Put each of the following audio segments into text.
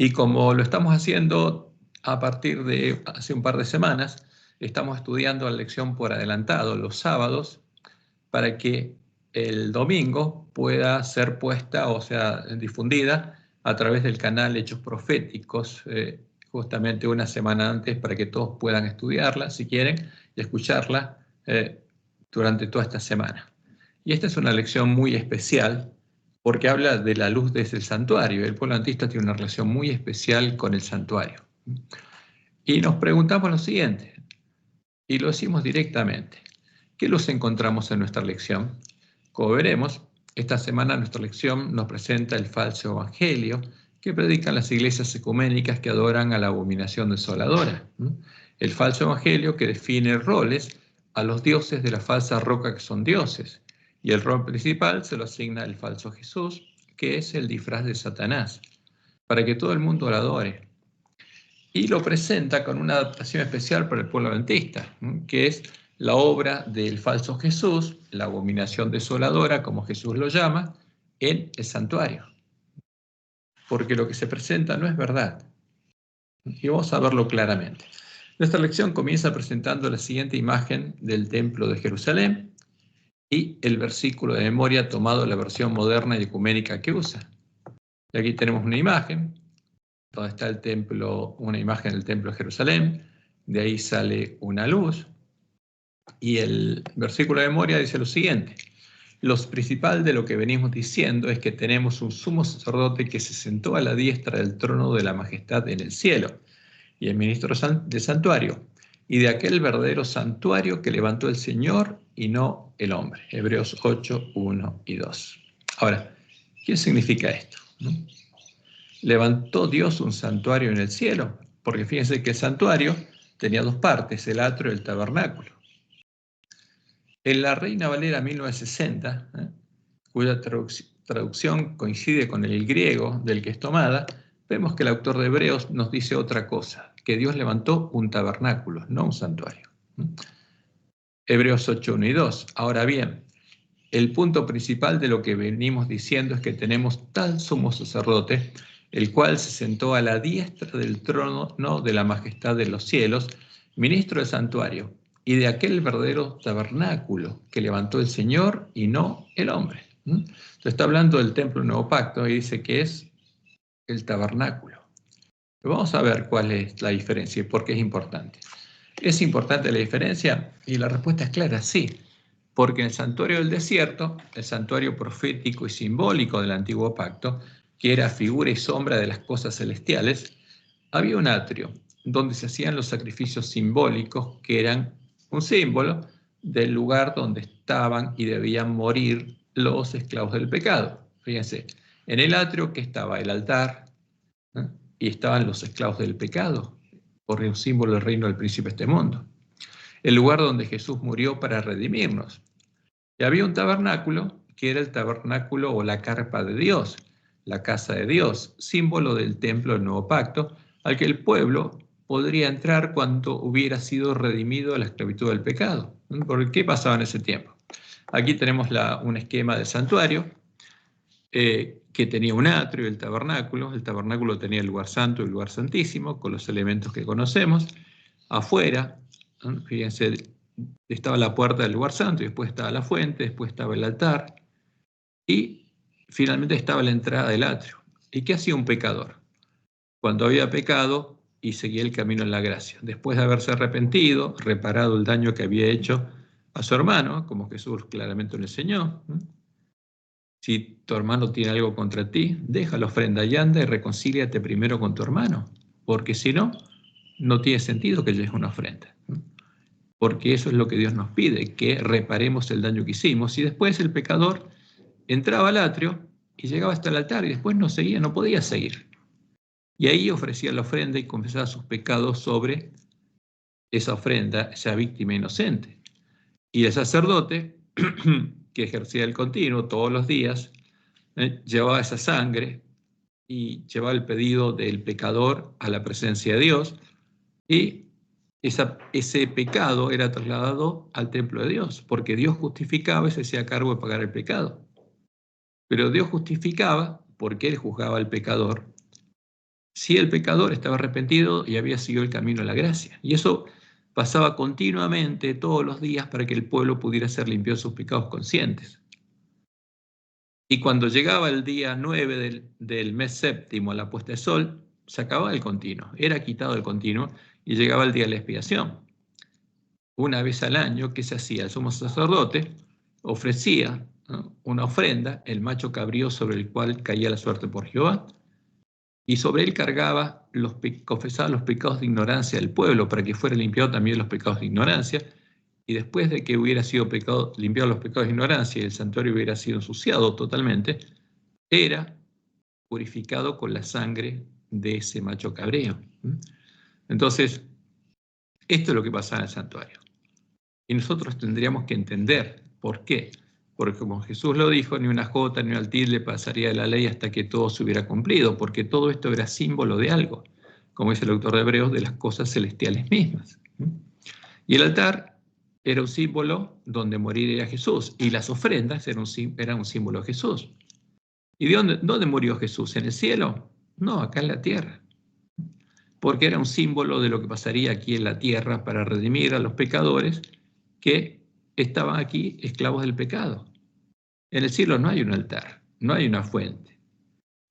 Y como lo estamos haciendo a partir de hace un par de semanas, estamos estudiando la lección por adelantado los sábados para que el domingo pueda ser puesta, o sea, difundida a través del canal Hechos Proféticos, justamente una semana antes para que todos puedan estudiarla, si quieren, y escucharla durante toda esta semana. Y esta es una lección muy especial porque habla de la luz desde el santuario. El pueblo adventista tiene una relación muy especial con el santuario. Y nos preguntamos lo siguiente, y lo decimos directamente. ¿Qué luz encontramos en nuestra lección? Como veremos, esta semana nuestra lección nos presenta el falso evangelio que predican las iglesias ecuménicas que adoran a la abominación desoladora. El falso evangelio que define roles a los dioses de la falsa roca que son dioses. Y el rol principal se lo asigna el falso Jesús, que es el disfraz de Satanás, para que todo el mundo lo adore. Y lo presenta con una adaptación especial para el pueblo adventista, que es la obra del falso Jesús, la abominación desoladora, como Jesús lo llama, en el santuario. Porque lo que se presenta no es verdad. Y vamos a verlo claramente. Nuestra lección comienza presentando la siguiente imagen del templo de Jerusalén y el versículo de memoria tomado de la versión moderna y ecuménica que usa. Y aquí tenemos una imagen donde está el templo, una imagen del templo de Jerusalén, de ahí sale una luz, y el versículo de memoria dice lo siguiente: lo principal de lo que venimos diciendo es que tenemos un sumo sacerdote que se sentó a la diestra del trono de la majestad en el cielo, y el ministro del santuario, y de aquel verdadero santuario que levantó el Señor y no el hombre. Hebreos 8, 1 y 2. Ahora, ¿qué significa esto? ¿Levantó Dios un santuario en el cielo? Porque fíjense que el santuario tenía dos partes, el atrio y el tabernáculo. En la Reina Valera 1960, cuya traducción coincide con el griego del que es tomada, vemos que el autor de Hebreos nos dice otra cosa, que Dios levantó un tabernáculo, no un santuario. Hebreos 8, 1 y 2. Ahora bien, el punto principal de lo que venimos diciendo es que tenemos tal sumo sacerdote, el cual se sentó a la diestra del trono de la majestad de los cielos, ministro del santuario, y de aquel verdadero tabernáculo que levantó el Señor y no el hombre. Entonces está hablando del templo del nuevo pacto y dice que es el tabernáculo. Pero vamos a ver cuál es la diferencia y por qué es importante. ¿Es importante la diferencia? Y la respuesta es clara, sí. Porque en el santuario del desierto, el santuario profético y simbólico del antiguo pacto, que era figura y sombra de las cosas celestiales, había un atrio donde se hacían los sacrificios simbólicos que eran un símbolo del lugar donde estaban y debían morir los esclavos del pecado. Fíjense, en el atrio que estaba el altar, ¿no? Y estaban los esclavos del pecado, por un símbolo del reino del príncipe de este mundo. El lugar donde Jesús murió para redimirnos. Y había un tabernáculo, que era el tabernáculo o la carpa de Dios, la casa de Dios, símbolo del templo del nuevo pacto, al que el pueblo podría entrar cuando hubiera sido redimido de la esclavitud del pecado. ¿Por qué pasaba en ese tiempo? Aquí tenemos un esquema del santuario, que tenía un atrio, el tabernáculo tenía el lugar santo y el lugar santísimo, con los elementos que conocemos. Afuera, ¿no? Fíjense, estaba la puerta del lugar santo, y después estaba la fuente, después estaba el altar, y finalmente estaba la entrada del atrio. ¿Y qué hacía un pecador? Cuando había pecado y seguía el camino en la gracia, después de haberse arrepentido, reparado el daño que había hecho a su hermano, como Jesús claramente le enseñó, ¿no? Si tu hermano tiene algo contra ti, deja la ofrenda y anda y reconcíliate primero con tu hermano, porque si no, no tiene sentido que lleves una ofrenda. Porque eso es lo que Dios nos pide, que reparemos el daño que hicimos. Y después el pecador entraba al atrio y llegaba hasta el altar y después no seguía, no podía seguir. Y ahí ofrecía la ofrenda y confesaba sus pecados sobre esa ofrenda, esa víctima inocente. Y el sacerdote, que ejercía el continuo todos los días, llevaba esa sangre y llevaba el pedido del pecador a la presencia de Dios, y ese pecado era trasladado al templo de Dios, porque Dios justificaba y se hacía cargo de pagar el pecado. Pero Dios justificaba porque Él juzgaba al pecador si el pecador estaba arrepentido y había seguido el camino de la gracia. Y eso pasaba continuamente, todos los días, para que el pueblo pudiera ser limpio de sus pecados conscientes. Y cuando llegaba el día 9 del mes séptimo, a la puesta de sol, se acababa el continuo, era quitado el continuo y llegaba el día de la expiación. Una vez al año, ¿qué se hacía? El sumo sacerdote ofrecía, ¿no?, una ofrenda, el macho cabrío sobre el cual caía la suerte por Jehová, y sobre él cargaba, confesaba los pecados de ignorancia del pueblo, para que fuera limpiado también los pecados de ignorancia, y después de que hubiera sido limpiado los pecados de ignorancia y el santuario hubiera sido ensuciado totalmente, era purificado con la sangre de ese macho cabreo. Entonces, esto es lo que pasaba en el santuario. Y nosotros tendríamos que entender por qué. Porque como Jesús lo dijo, ni una jota ni una tilde pasaría de la ley hasta que todo se hubiera cumplido, porque todo esto era símbolo de algo, como dice el autor de Hebreos, de las cosas celestiales mismas. Y el altar era un símbolo donde moriría Jesús, y las ofrendas eran un símbolo de Jesús. ¿Y dónde murió Jesús? ¿En el cielo? No, acá en la tierra. Porque era un símbolo de lo que pasaría aquí en la tierra para redimir a los pecadores que estaban aquí esclavos del pecado. En el cielo no hay un altar, no hay una fuente,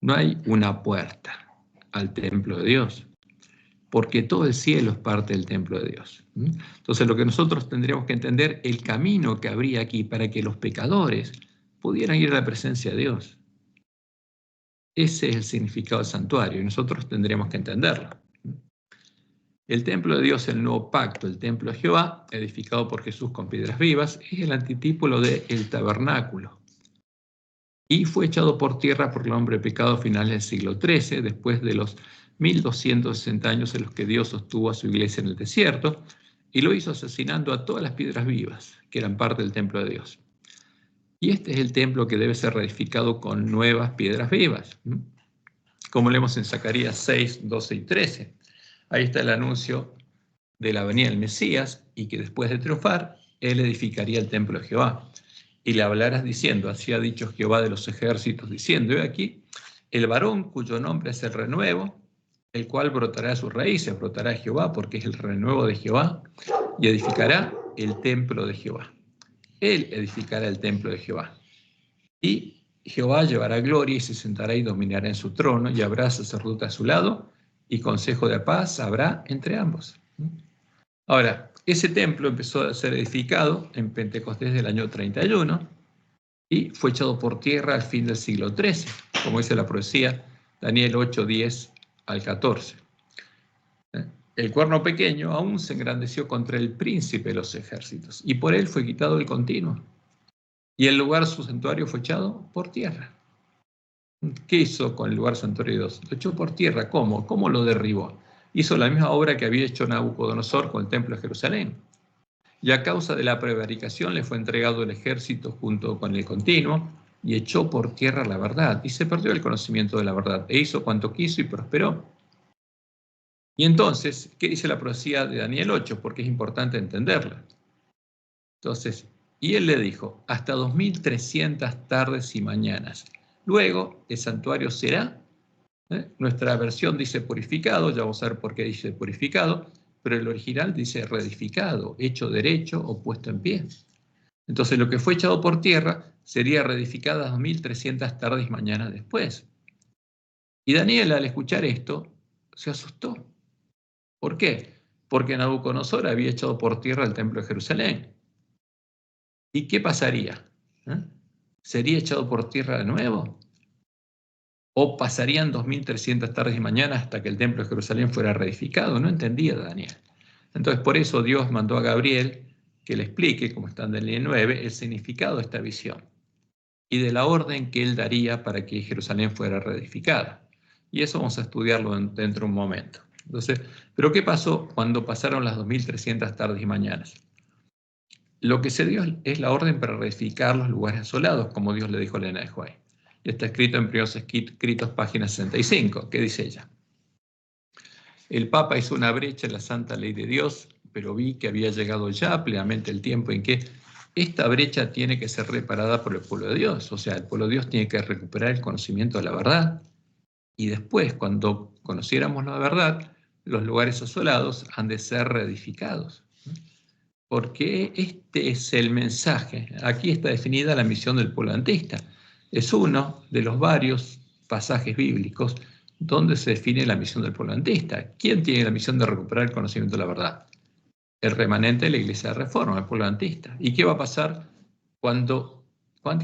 no hay una puerta al templo de Dios, porque todo el cielo es parte del templo de Dios. Entonces lo que nosotros tendríamos que entender, el camino que habría aquí para que los pecadores pudieran ir a la presencia de Dios. Ese es el significado del santuario y nosotros tendríamos que entenderlo. El templo de Dios, el nuevo pacto, el templo de Jehová, edificado por Jesús con piedras vivas, es el antitípolo del tabernáculo. Y fue echado por tierra por el hombre pecado a finales del siglo XIII, después de los 1260 años en los que Dios sostuvo a su iglesia en el desierto, y lo hizo asesinando a todas las piedras vivas, que eran parte del templo de Dios. Y este es el templo que debe ser reedificado con nuevas piedras vivas, como leemos en Zacarías 6, 12 y 13. Ahí está el anuncio de la venida del Mesías y que después de triunfar, él edificaría el templo de Jehová. Y le hablarás diciendo, así ha dicho Jehová de los ejércitos, diciendo, he aquí, el varón cuyo nombre es el renuevo, el cual brotará de sus raíces, brotará de Jehová, porque es el renuevo de Jehová, y edificará el templo de Jehová. Él edificará el templo de Jehová. Y Jehová llevará gloria y se sentará y dominará en su trono, y habrá sacerdote a su lado, y consejo de paz habrá entre ambos. Ahora, ese templo empezó a ser edificado en Pentecostés del año 31 y fue echado por tierra al fin del siglo XIII, como dice la profecía Daniel 8, 10 al 14. El cuerno pequeño aún se engrandeció contra el príncipe de los ejércitos y por él fue quitado el continuo. Y el lugar su santuario fue echado por tierra. ¿Qué hizo con el lugar santuario de Dios? Lo echó por tierra. ¿Cómo? ¿Cómo lo derribó? Hizo la misma obra que había hecho Nabucodonosor con el templo de Jerusalén. Y a causa de la prevaricación le fue entregado el ejército junto con el continuo y echó por tierra la verdad. Y se perdió el conocimiento de la verdad. E hizo cuanto quiso y prosperó. Y entonces, ¿qué dice la profecía de Daniel 8? Porque es importante entenderla. Entonces, y él le dijo, hasta 2300 tardes y mañanas. Luego, el santuario será, nuestra versión dice purificado, ya vamos a ver por qué dice purificado, pero el original dice reedificado, hecho derecho o puesto en pie. Entonces, lo que fue echado por tierra sería reedificado 2300 tardes y mañanas después. Y Daniel, al escuchar esto, se asustó. ¿Por qué? Porque Nabucodonosor había echado por tierra el templo de Jerusalén. ¿Y qué pasaría? ¿Sería echado por tierra de nuevo? ¿O pasarían 2300 tardes y mañanas hasta que el templo de Jerusalén fuera reedificado? No entendía Daniel. Entonces, por eso Dios mandó a Gabriel que le explique, como está en Daniel 9, el significado de esta visión y de la orden que él daría para que Jerusalén fuera reedificada. Y eso vamos a estudiarlo dentro de un momento. Entonces, ¿pero qué pasó cuando pasaron las 2300 tardes y mañanas? Lo que se dio es la orden para reedificar los lugares asolados, como Dios le dijo a Elena de White. Y está escrito en Primeros Escritos, página 65. ¿Qué dice ella? El Papa hizo una brecha en la santa ley de Dios, pero vi que había llegado ya plenamente el tiempo en que esta brecha tiene que ser reparada por el pueblo de Dios. O sea, el pueblo de Dios tiene que recuperar el conocimiento de la verdad y después, cuando conociéramos la verdad, los lugares asolados han de ser reedificados. Porque este es el mensaje. Aquí está definida la misión del pueblo adventista. Es uno de los varios pasajes bíblicos donde se define la misión del pueblo adventista. ¿Quién tiene la misión de recuperar el conocimiento de la verdad? El remanente de la Iglesia de Reforma, el pueblo adventista. ¿Y qué va a pasar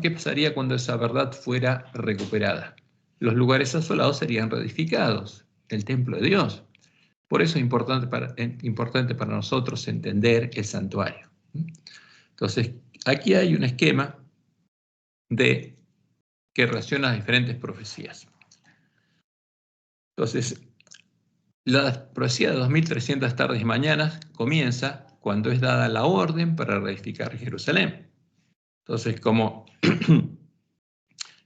qué pasaría cuando esa verdad fuera recuperada? Los lugares asolados serían reedificados, el templo de Dios. Por eso es importante para nosotros entender el santuario. Entonces, aquí hay un esquema que relaciona las diferentes profecías. Entonces, la profecía de 2300 tardes y mañanas comienza cuando es dada la orden para reedificar Jerusalén. Entonces, como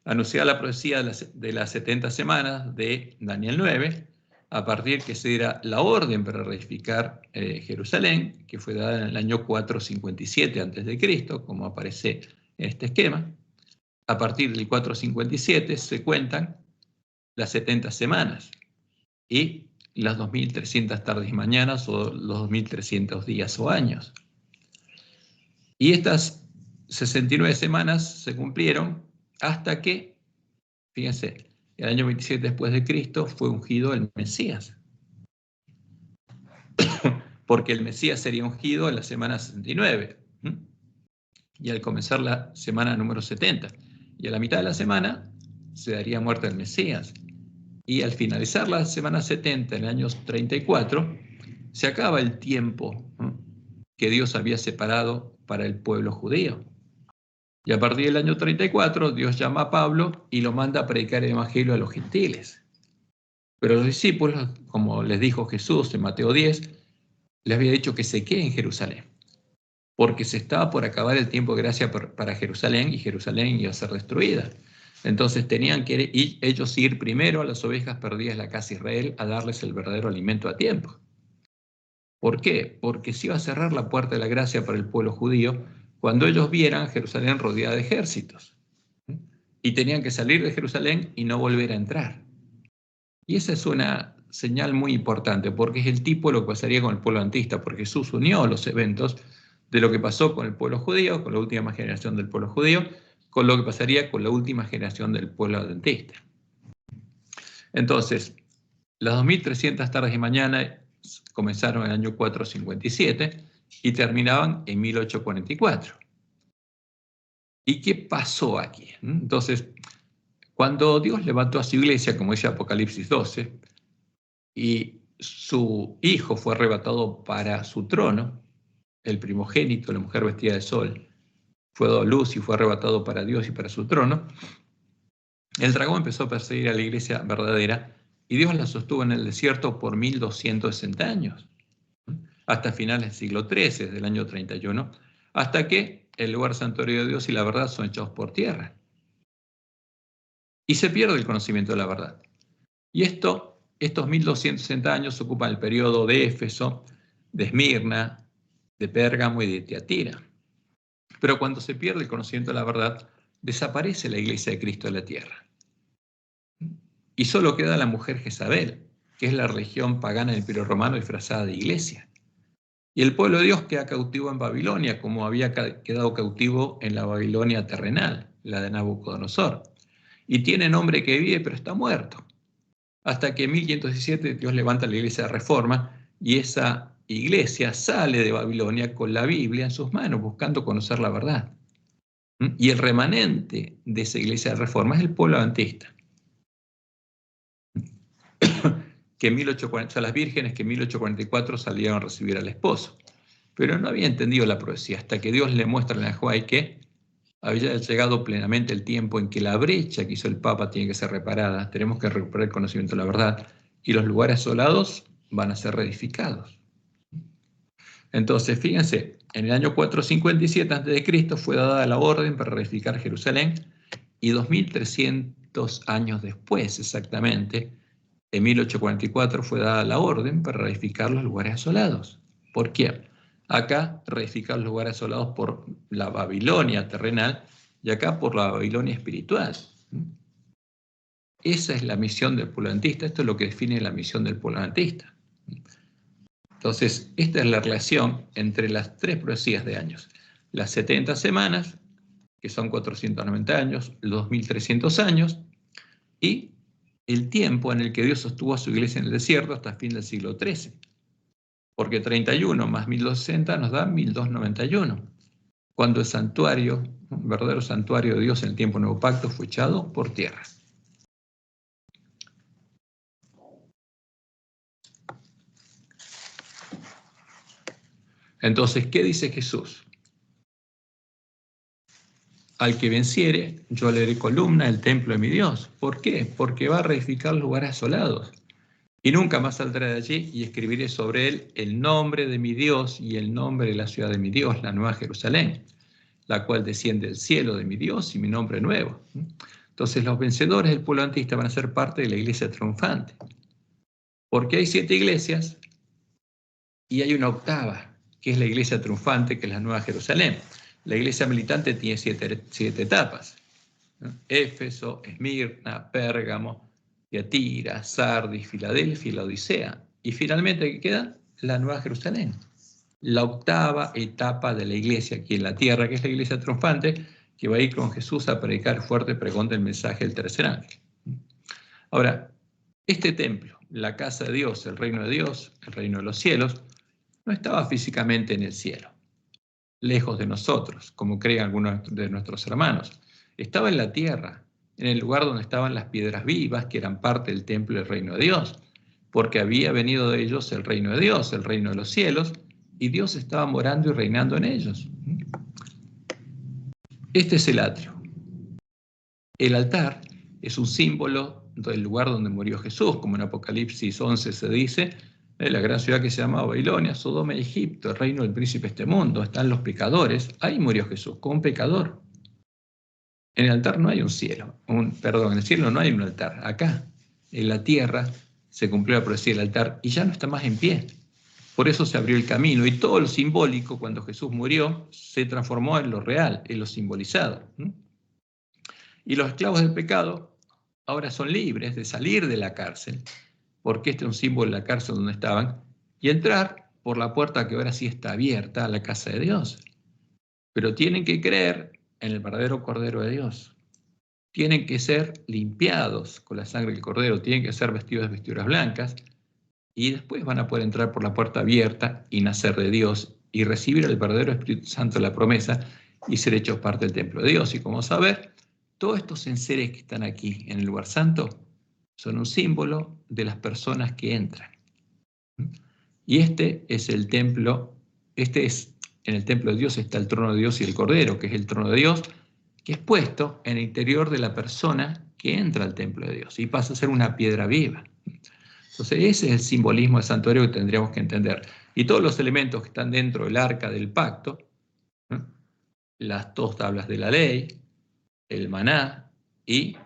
anunciada la profecía de las 70 semanas de Daniel 9, a partir que se diera la orden para reedificar Jerusalén, que fue dada en el año 457 a.C., como aparece en este esquema, a partir del 457 se cuentan las 70 semanas y las 2300 tardes y mañanas o los 2300 días o años. Y estas 69 semanas se cumplieron hasta que, fíjense, el año 27 después de Cristo fue ungido el Mesías. Porque el Mesías sería ungido en la semana 69. Y al comenzar la semana número 70. Y a la mitad de la semana se daría muerte el Mesías. Y al finalizar la semana 70, en el año 34, se acaba el tiempo que Dios había separado para el pueblo judío. Y a partir del año 34, Dios llama a Pablo y lo manda a predicar el evangelio a los gentiles. Pero los discípulos, como les dijo Jesús en Mateo 10, les había dicho que se queden en Jerusalén, porque se estaba por acabar el tiempo de gracia para Jerusalén y Jerusalén iba a ser destruida. Entonces tenían que ellos ir primero a las ovejas perdidas de la casa de Israel a darles el verdadero alimento a tiempo. ¿Por qué? Porque se iba a cerrar la puerta de la gracia para el pueblo judío cuando ellos vieran Jerusalén rodeada de ejércitos. Y tenían que salir de Jerusalén y no volver a entrar. Y esa es una señal muy importante, porque es el tipo de lo que pasaría con el pueblo adventista, porque Jesús unió los eventos de lo que pasó con el pueblo judío, con la última generación del pueblo judío, con lo que pasaría con la última generación del pueblo adventista. Entonces, las 2300 tardes y mañanas comenzaron en el año 457 y terminaban en 1844. ¿Y qué pasó aquí? Entonces, cuando Dios levantó a su iglesia, como dice Apocalipsis 12, y su hijo fue arrebatado para su trono, el primogénito, la mujer vestida de sol, fue dado a luz y fue arrebatado para Dios y para su trono, el dragón empezó a perseguir a la iglesia verdadera y Dios la sostuvo en el desierto por 1260 años, hasta finales del siglo XIII, desde el año 31, hasta que el lugar santuario de Dios y la verdad son echados por tierra. Y se pierde el conocimiento de la verdad. Y estos 1260 años ocupan el periodo de Éfeso, de Esmirna, de Pérgamo y de Tiatira. Pero cuando se pierde el conocimiento de la verdad, desaparece la iglesia de Cristo de la tierra. Y solo queda la mujer Jezabel, que es la religión pagana del Imperio Romano disfrazada de iglesia. Y el pueblo de Dios queda cautivo en Babilonia, como había quedado cautivo en la Babilonia terrenal, la de Nabucodonosor. Y tiene nombre que vive, pero está muerto. Hasta que en 1517 Dios levanta la iglesia de Reforma y esa iglesia sale de Babilonia con la Biblia en sus manos, buscando conocer la verdad. Y el remanente de esa iglesia de Reforma es el pueblo adventista. Que las vírgenes que en 1844 salieron a recibir al esposo. Pero no había entendido la profecía hasta que Dios le muestra en la Juay que había llegado plenamente el tiempo en que la brecha que hizo el Papa tiene que ser reparada, tenemos que recuperar el conocimiento de la verdad y los lugares asolados van a ser reedificados. Entonces, fíjense, en el año 457 a.C. fue dada la orden para reedificar Jerusalén y 2300 años después, exactamente, en 1844 fue dada la orden para reedificar los lugares asolados. ¿Por qué? Acá reedificar los lugares asolados por la Babilonia terrenal y acá por la Babilonia espiritual. Esa es la misión del pueblo adventista. Esto es lo que define la misión del pueblo adventista. Entonces, esta es la relación entre las tres profecías de años. Las 70 semanas, que son 490 años, los 2300 años, y el tiempo en el que Dios sostuvo a su iglesia en el desierto hasta el fin del siglo XIII. Porque 31 más 1260 nos da 1291, cuando el santuario, un verdadero santuario de Dios en el tiempo nuevo pacto, fue echado por tierra. Entonces, ¿qué dice Jesús? Al que venciere, yo le haré columna del templo de mi Dios. ¿Por qué? Porque va a reedificar lugares asolados. Y nunca más saldrá de allí, y escribiré sobre él el nombre de mi Dios y el nombre de la ciudad de mi Dios, la Nueva Jerusalén, la cual desciende del cielo de mi Dios y mi nombre nuevo. Entonces los vencedores del pueblo adventista van a ser parte de la iglesia triunfante. Porque hay 7 iglesias y hay una octava, que es la iglesia triunfante, que es la Nueva Jerusalén. La iglesia militante tiene 7 etapas. Éfeso, Esmirna, Pérgamo, Tiatira, Sardis, Filadelfia y la Odisea. Y finalmente, ¿qué queda? La Nueva Jerusalén. La octava etapa de la iglesia aquí en la tierra, que es la iglesia triunfante, que va a ir con Jesús a predicar el fuerte pregón del mensaje del tercer ángel. Ahora, este templo, la casa de Dios, el reino de Dios, el reino de los cielos, no estaba físicamente en el cielo, lejos de nosotros, como creen algunos de nuestros hermanos. Estaba en la tierra, en el lugar donde estaban las piedras vivas, que eran parte del templo del reino de Dios, porque había venido de ellos el reino de Dios, el reino de los cielos, y Dios estaba morando y reinando en ellos. Este es el atrio. El altar es un símbolo del lugar donde murió Jesús, como en Apocalipsis 11 se dice, la gran ciudad que se llamaba Babilonia, Sodoma y Egipto, el reino del príncipe de este mundo, están los pecadores, ahí murió Jesús, como un pecador. En el altar no hay un cielo, en el cielo no hay un altar, acá, en la tierra, se cumplió la profecía del altar y ya no está más en pie. Por eso se abrió el camino y todo lo simbólico, cuando Jesús murió, se transformó en lo real, en lo simbolizado. Y los esclavos del pecado ahora son libres de salir de la cárcel, porque este es un símbolo de la cárcel donde estaban, y entrar por la puerta que ahora sí está abierta a la casa de Dios. Pero tienen que creer en el verdadero Cordero de Dios. Tienen que ser limpiados con la sangre del Cordero, tienen que ser vestidos de vestiduras blancas, y después van a poder entrar por la puerta abierta y nacer de Dios y recibir el verdadero Espíritu Santo de la promesa y ser hechos parte del templo de Dios. Y como saber, todos estos enseres que están aquí en el lugar santo son un símbolo de las personas que entran. Y este es el templo, en el templo de Dios está el trono de Dios y el Cordero, que es el trono de Dios, que es puesto en el interior de la persona que entra al templo de Dios y pasa a ser una piedra viva. Entonces ese es el simbolismo del santuario que tendríamos que entender. Y todos los elementos que están dentro del arca del pacto, las 2 tablas de la ley, el maná y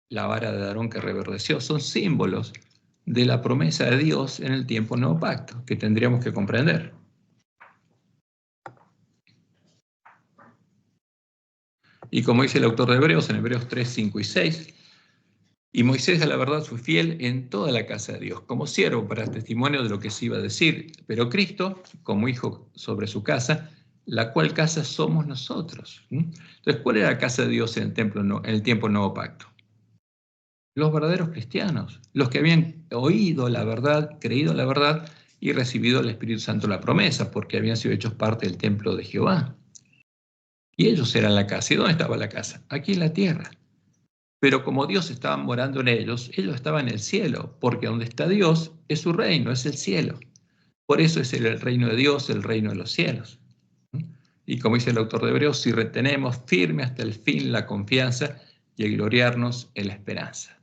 la vara de Aarón que reverdeció, son símbolos de la promesa de Dios en el tiempo nuevo pacto, que tendríamos que comprender. Y como dice el autor de Hebreos, en Hebreos 3, 5 y 6, y Moisés a la verdad fue fiel en toda la casa de Dios, como siervo para testimonio de lo que se iba a decir, pero Cristo como hijo sobre su casa, la cual casa somos nosotros. Entonces, ¿cuál era la casa de Dios en el tiempo nuevo pacto? Los verdaderos cristianos, los que habían oído la verdad, creído la verdad y recibido el Espíritu Santo la promesa, porque habían sido hechos parte del templo de Jehová. Y ellos eran la casa. ¿Y dónde estaba la casa? Aquí en la tierra. Pero como Dios estaba morando en ellos estaban en el cielo, porque donde está Dios es su reino, es el cielo. Por eso es el reino de Dios, el reino de los cielos. Y como dice el autor de Hebreos, si retenemos firme hasta el fin la confianza y el gloriarnos en la esperanza.